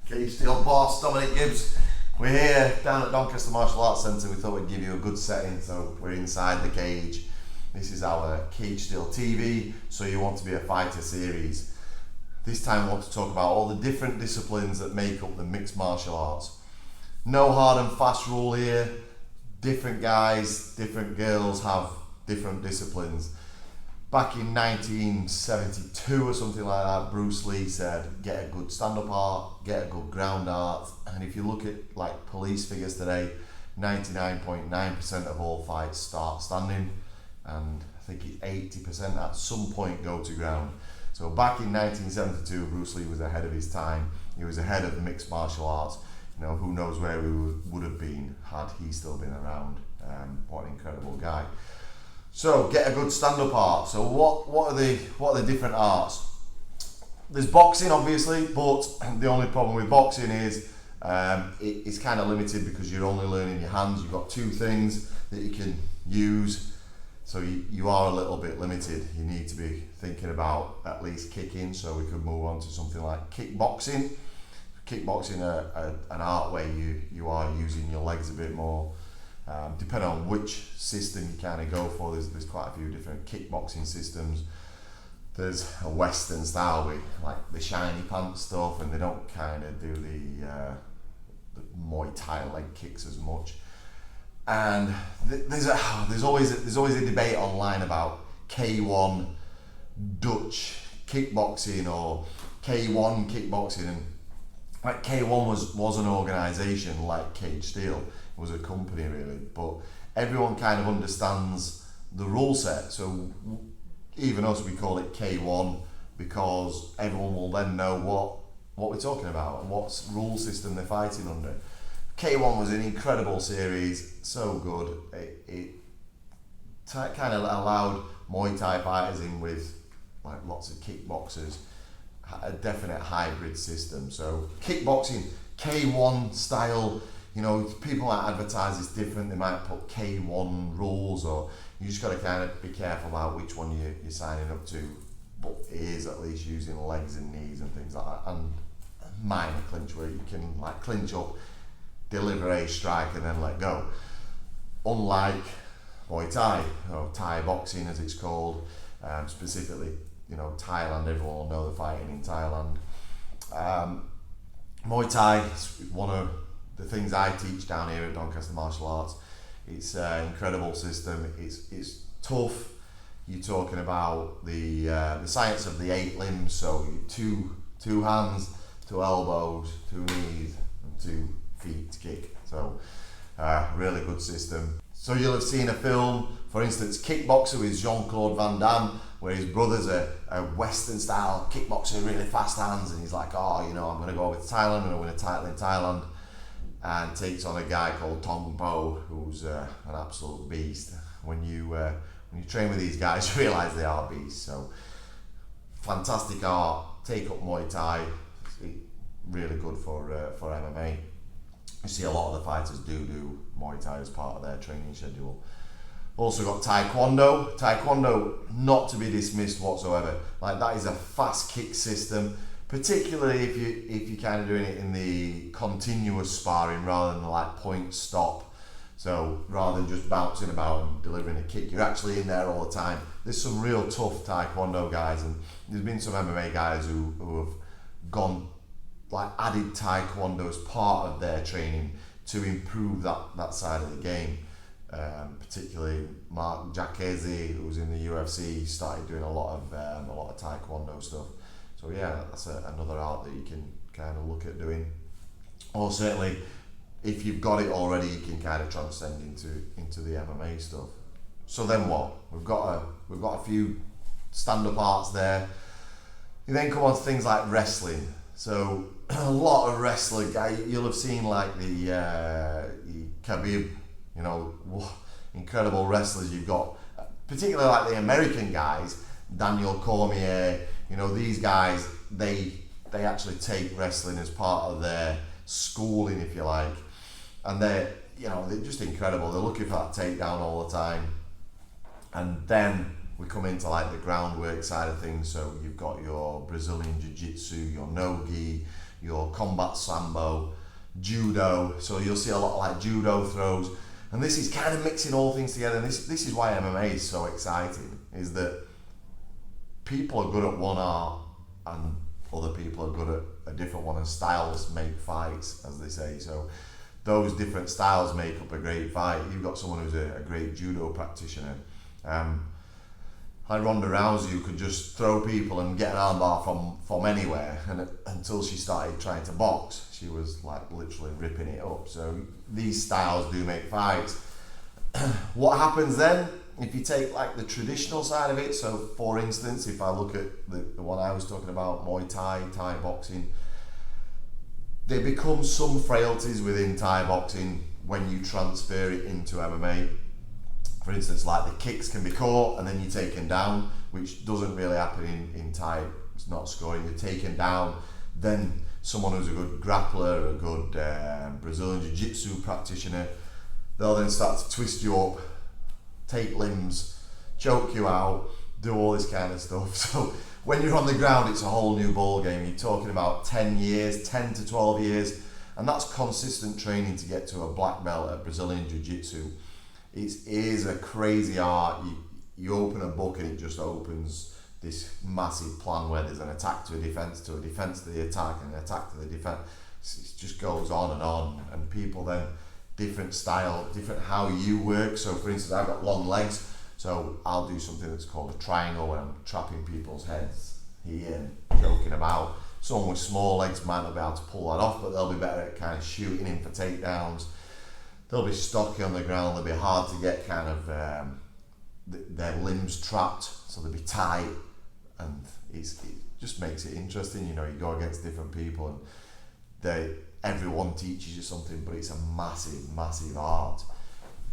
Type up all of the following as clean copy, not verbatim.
Cage Steel boss, Dominic Gibbs. We're here down at Doncaster Martial Arts Centre. We thought we'd give you a good setting, so we're inside the cage. This is our Cage Steel TV, So You Want to Be a Fighter series. This time we want to talk about all the different disciplines that make up the mixed martial arts. No hard and fast rule here. Different guys, different girls have different disciplines. Back in 1972 or something like that, Bruce Lee said, get a good stand-up art, get a good ground art. And if you look at like police figures today, 99.9% of all fights start standing, and I think 80% at some point go to ground. So back in 1972, Bruce Lee was ahead of his time. He was ahead of the mixed martial arts. You know, who knows where we would have been had he still been around. What an incredible guy. So get a good stand-up art. So what are the different arts? There's boxing, obviously, but the only problem with boxing is it's kind of limited because you're only learning your hands. You've got two things that you can use, so you are a little bit limited. You need to be thinking about at least kicking. So we could move on to something like kickboxing. Kickboxing, an art where you are using your legs a bit more. Depending on which system you kind of go for, there's quite a few different kickboxing systems. There's a Western style with like the shiny pants stuff, and they don't kind of do the Muay Thai leg kicks as much. And there's always a debate online about K1 Dutch kickboxing or K1 kickboxing, and like K1 was an organisation like Cage Steel. Was a company really, but everyone kind of understands the rule set. So even us, we call it K1 because everyone will then know what we're talking about and what rule system they're fighting under. K1 was an incredible series, so good. It kind of allowed Muay Thai fighters in with like lots of kickboxers, a definite hybrid system. So kickboxing, K1 style. You know, people that advertise it's different. They might put K1 rules, or you just got to kind of be careful about which one you're signing up to. But it is at least using legs and knees and things like that, and minor clinch where you can like clinch up, deliver a strike, and then let go. Unlike Muay Thai, or Thai boxing as it's called, specifically, you know, Thailand. Everyone will know the fighting in Thailand. Muay Thai is one of the things I teach down here at Doncaster Martial Arts. It's an incredible system. It's tough. You're talking about the science of the 8 limbs. So two hands, 2 elbows, 2 knees, and 2 feet to kick. So really good system. So you'll have seen a film, for instance, Kickboxer with Jean-Claude Van Damme, where his brother's a Western style kickboxer, really fast hands, and he's like, oh, you know, I'm going to go over to Thailand, I'm going to win a title in Thailand. And takes on a guy called Tong Po, who's an absolute beast. When you train with these guys, you realise they are beasts. So fantastic art. Take up Muay Thai. It's really good for MMA. You see a lot of the fighters do Muay Thai as part of their training schedule. Also got Taekwondo. Taekwondo, not to be dismissed whatsoever. Like, that is a fast kick system. Particularly if you're kind of doing it in the continuous sparring rather than like point stop. So rather than just bouncing about and delivering a kick, you're actually in there all the time. There's some real tough Taekwondo guys, and there's been some MMA guys who have gone like added Taekwondo as part of their training to improve that side of the game. Particularly Mark Jacquezi, who's in the UFC, started doing a lot of Taekwondo stuff. So yeah, that's another art that you can kind of look at doing. Or certainly, if you've got it already, you can kind of transcend into the MMA stuff. So then what? We've got a few stand-up arts there. You then come on to things like wrestling. So a lot of wrestling. You'll have seen like the Khabib, you know, incredible wrestlers you've got. Particularly like the American guys, Daniel Cormier. You know, these guys, they actually take wrestling as part of their schooling, if you like, and they're just incredible. They're looking for that takedown all the time. And then we come into like the groundwork side of things. So you've got your Brazilian Jiu-Jitsu, your no-gi, your combat sambo, judo. So you'll see a lot of like judo throws, and this is kind of mixing all things together. And this is why MMA is so exciting, is that people are good at one art and other people are good at a different one, and styles make fights, as they say. So those different styles make up a great fight. You've got someone who's a great judo practitioner. Like Ronda Rousey, who could just throw people and get an armbar from anywhere, and until she started trying to box, she was like literally ripping it up. So these styles do make fights. What happens then if you take like the traditional side of it? So for instance, if I look at the one I was talking about, Muay Thai, Thai boxing, there become some frailties within Thai boxing when you transfer it into MMA. For instance, like the kicks can be caught and then you're taken down, which doesn't really happen in Thai. It's not scoring, you're taken down. Then someone who's a good grappler, a good Brazilian Jiu-Jitsu practitioner, they'll then start to twist you up, take limbs, choke you out, do all this kind of stuff. So when you're on the ground, it's a whole new ball game. You're talking about 10 to 12 years, and that's consistent training to get to a black belt at Brazilian Jiu-Jitsu. It is a crazy art. You open a book and it just opens this massive plan where there's an attack to a defense to the attack, and an attack to the defense. It just goes on, and people then, different style, different how you work. So for instance, I've got long legs, so I'll do something that's called a triangle, where I'm trapping people's heads here and joking about. Someone with small legs might not be able to pull that off, but they'll be better at kind of shooting in for takedowns. They'll be stocky on the ground, they'll be hard to get kind of their limbs trapped, so they'll be tight, and it just makes it interesting. You know, you go against different people, and everyone teaches you something, but it's a massive art.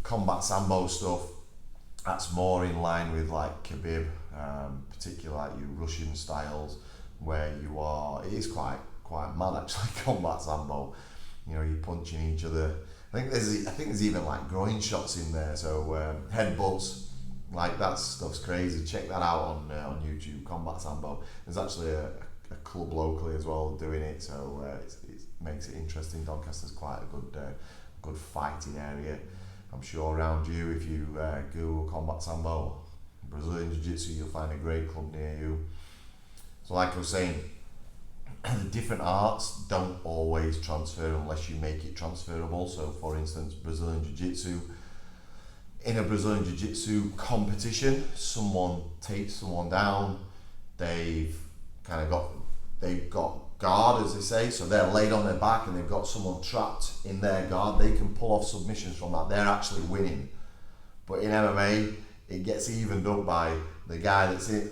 Combat sambo stuff, that's more in line with like Khabib, particularly like your Russian styles, where it is quite mad actually, combat sambo. You know, you're punching each other. I think there's even like groin shots in there. So headbutts, like that stuff's crazy. Check that out on YouTube, Combat Sambo. There's actually a club locally as well doing it, so it makes it interesting. Doncaster's quite a good fighting area. I'm sure around you, if you Google Combat Sambo, Brazilian Jiu-Jitsu, you'll find a great club near you. So like I was saying, the different arts don't always transfer unless you make it transferable. So for instance, Brazilian Jiu-Jitsu, in a Brazilian Jiu-Jitsu competition, someone takes someone down, they've got guard, as they say, so they're laid on their back and they've got someone trapped in their guard. They can pull off submissions from that, they're actually winning. But in MMA, it gets evened up by the guy that's in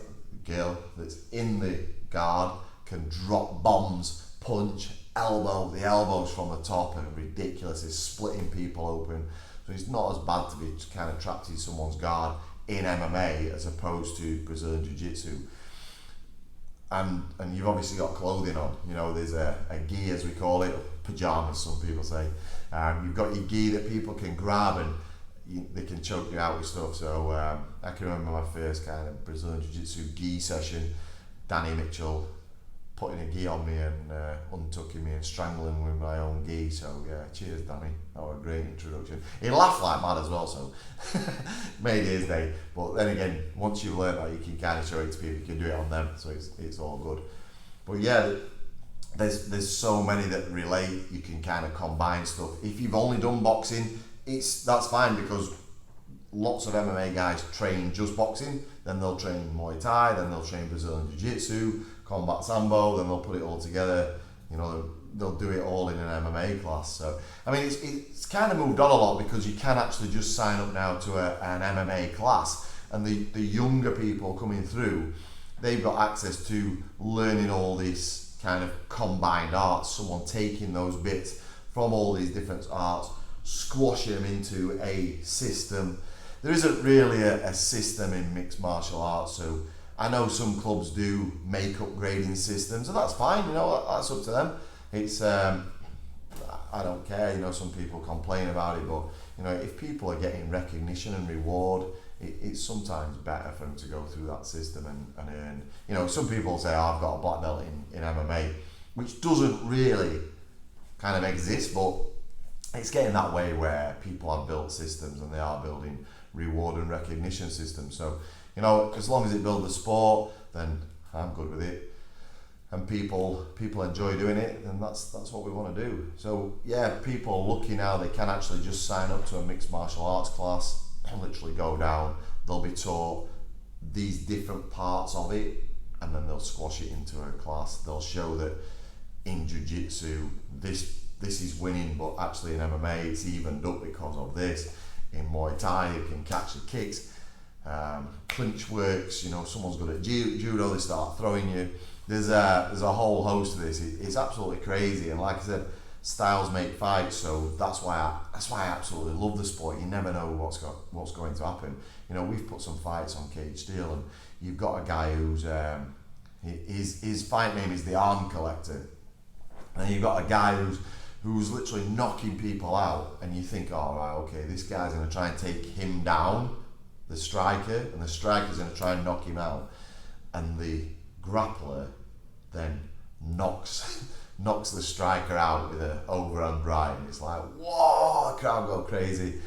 the guard can drop bombs, punch, the elbows from the top, and ridiculous. It's splitting people open. So it's not as bad to be kind of trapped in someone's guard in MMA as opposed to Brazilian Jiu-Jitsu. And you've obviously got clothing on. You know, there's a gi, as we call it, pajamas, some people say. You've got your gi that people can grab and they can choke you out with stuff. So I can remember my first kind of Brazilian Jiu-Jitsu gi session, Danny Mitchell putting a gi on me and untucking me and strangling me with my own gi. So yeah, cheers Danny, that was a great introduction. He laughed like mad as well, so made his day. But then again, once you've learned that, you can kind of show it to people, you can do it on them, so it's all good. But yeah, there's so many that relate. You can kind of combine stuff. If you've only done boxing, that's fine, because lots of MMA guys train just boxing, then they'll train Muay Thai, then they'll train Brazilian Jiu-Jitsu, Combat Sambo, then they'll put it all together. You know, they'll do it all in an MMA class. So I mean, it's kind of moved on a lot, because you can actually just sign up now to an MMA class, and the younger people coming through, they've got access to learning all this kind of combined arts. Someone taking those bits from all these different arts, squashing them into a system. There isn't really a system in mixed martial arts, so I know some clubs do make up grading systems, and that's fine, you know, that's up to them. It's I don't care, you know, some people complain about it, but you know, if people are getting recognition and reward, it's sometimes better for them to go through that system and earn. You know, some people say, oh, I've got a black belt in MMA, which doesn't really kind of exist, but it's getting that way where people have built systems and they are building reward and recognition systems. So, as long as it builds the sport, then I'm good with it. And people enjoy doing it, then that's what we want to do. So yeah, people are lucky now, they can actually just sign up to a mixed martial arts class and literally go down. They'll be taught these different parts of it, and then they'll squash it into a class. They'll show that in jiu-jitsu this is winning, but actually in MMA it's evened up because of this. In Muay Thai you can catch the kicks. Clinch works, someone's good at judo, they start throwing you. There's a whole host of this. It's absolutely crazy, and like I said, styles make fights. So that's why I absolutely love the sport. You never know what's going to happen. We've put some fights on Cage Steel, and you've got a guy who's his fight name is the Arm Collector, and you've got a guy who's literally knocking people out, and you think, all right, okay, this guy's going to try and take him down, the striker, and the striker's going to try and knock him out, and the grappler then knocks the striker out with an overhand right, and it's like, whoa, the crowd go crazy. You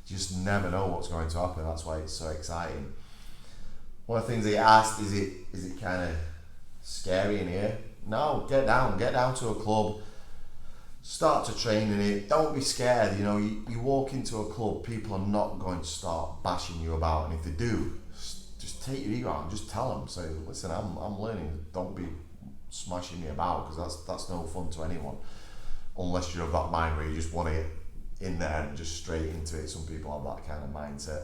just never know what's going to happen. That's why it's so exciting. One of the things they asked, is it kind of scary in here? No, get down to a club, start to train in it. Don't be scared. You walk into a club, people are not going to start bashing you about, and if they do, just take your ego out and just tell them. Say, listen, I'm learning. Don't be smashing me about, because that's no fun to anyone, unless you're of that mind where you just want to get in there and just straight into it. Some people have that kind of mindset.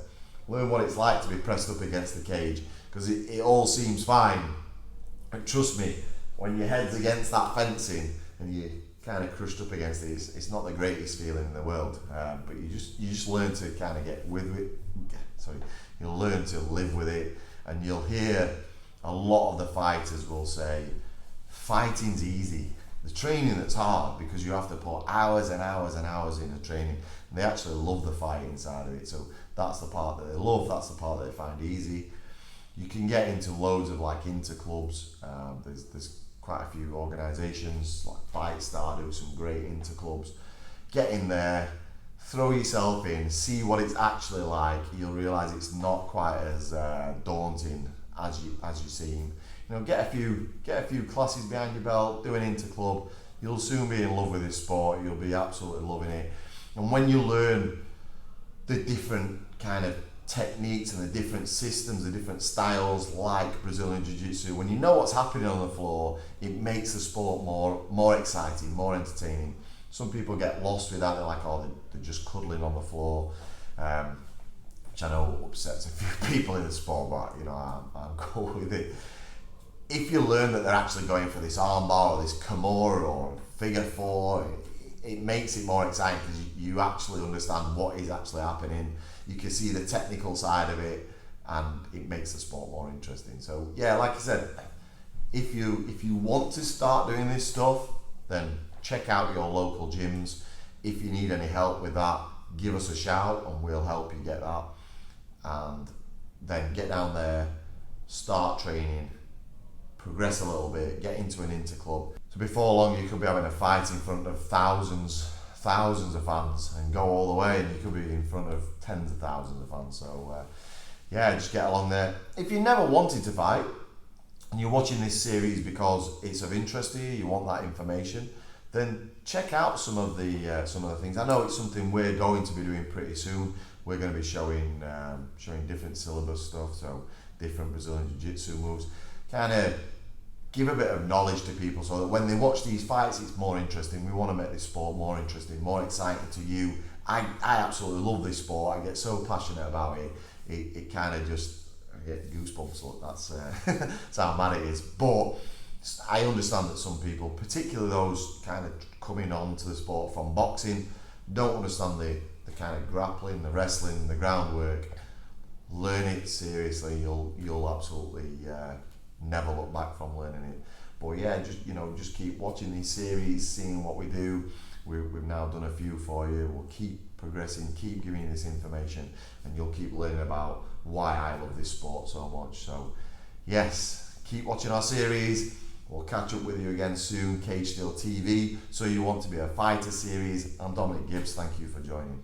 Learn what it's like to be pressed up against the cage, because it all seems fine. And trust me, when your head's against that fencing and you kind of crushed up against it, it's not the greatest feeling in the world. But you just learn to kind of get with it. Sorry, you'll learn to live with it, and you'll hear a lot of the fighters will say, fighting's easy. The training that's hard, because you have to put hours and hours and hours into training, and they actually love the fighting side of it. So that's the part that they love, that's the part that they find easy. You can get into loads of inter clubs. There's quite a few organisations like Fight Star do some great inter clubs. Get in there, throw yourself in, see what it's actually like. You'll realise it's not quite as daunting as you seem. Get a few classes behind your belt, do an inter club. You'll soon be in love with this sport. You'll be absolutely loving it. And when you learn the different kind of techniques and the different systems, the different styles like Brazilian Jiu-Jitsu, when you know what's happening on the floor, it makes the sport more exciting, more entertaining. Some people get lost with that. They're like, they're just cuddling on the floor, which I know upsets a few people in the sport, but I'm cool with it. If you learn that they're actually going for this armbar or this Kimura or figure four, it makes it more exciting, because you actually understand what is actually happening. You can see the technical side of it, and it makes the sport more interesting. So yeah, like I said, if you want to start doing this stuff, then check out your local gyms. If you need any help with that, give us a shout and we'll help you get that. And then get down there, start training, progress a little bit, get into an inter club. So before long you could be having a fight in front of thousands of fans, and go all the way, and you could be in front of tens of thousands of fans. So yeah, just get along there. If you never wanted to fight and you're watching this series because it's of interest to you, you want that information, then check out some of the things. I know it's something we're going to be doing pretty soon. We're going to be showing different syllabus stuff, so different Brazilian Jiu-Jitsu moves, kind of give a bit of knowledge to people, so that when they watch these fights, it's more interesting. We want to make this sport more interesting, more exciting to you. I absolutely love this sport. I get so passionate about it. It kind of just, I get goosebumps. Look, that's how mad it is. But I understand that some people, particularly those kind of coming on to the sport from boxing, don't understand the kind of grappling, the wrestling, the groundwork. Learn it seriously. You'll absolutely never look back from learning it. But yeah, just keep watching these series, seeing what we do. We've now done a few for you. We'll keep progressing, keep giving you this information, and you'll keep learning about why I love this sport so much. So yes, keep watching our series. We'll catch up with you again soon. Cage Steel TV, So You Want to Be a Fighter series. I'm Dominic Gibbs. Thank you for joining.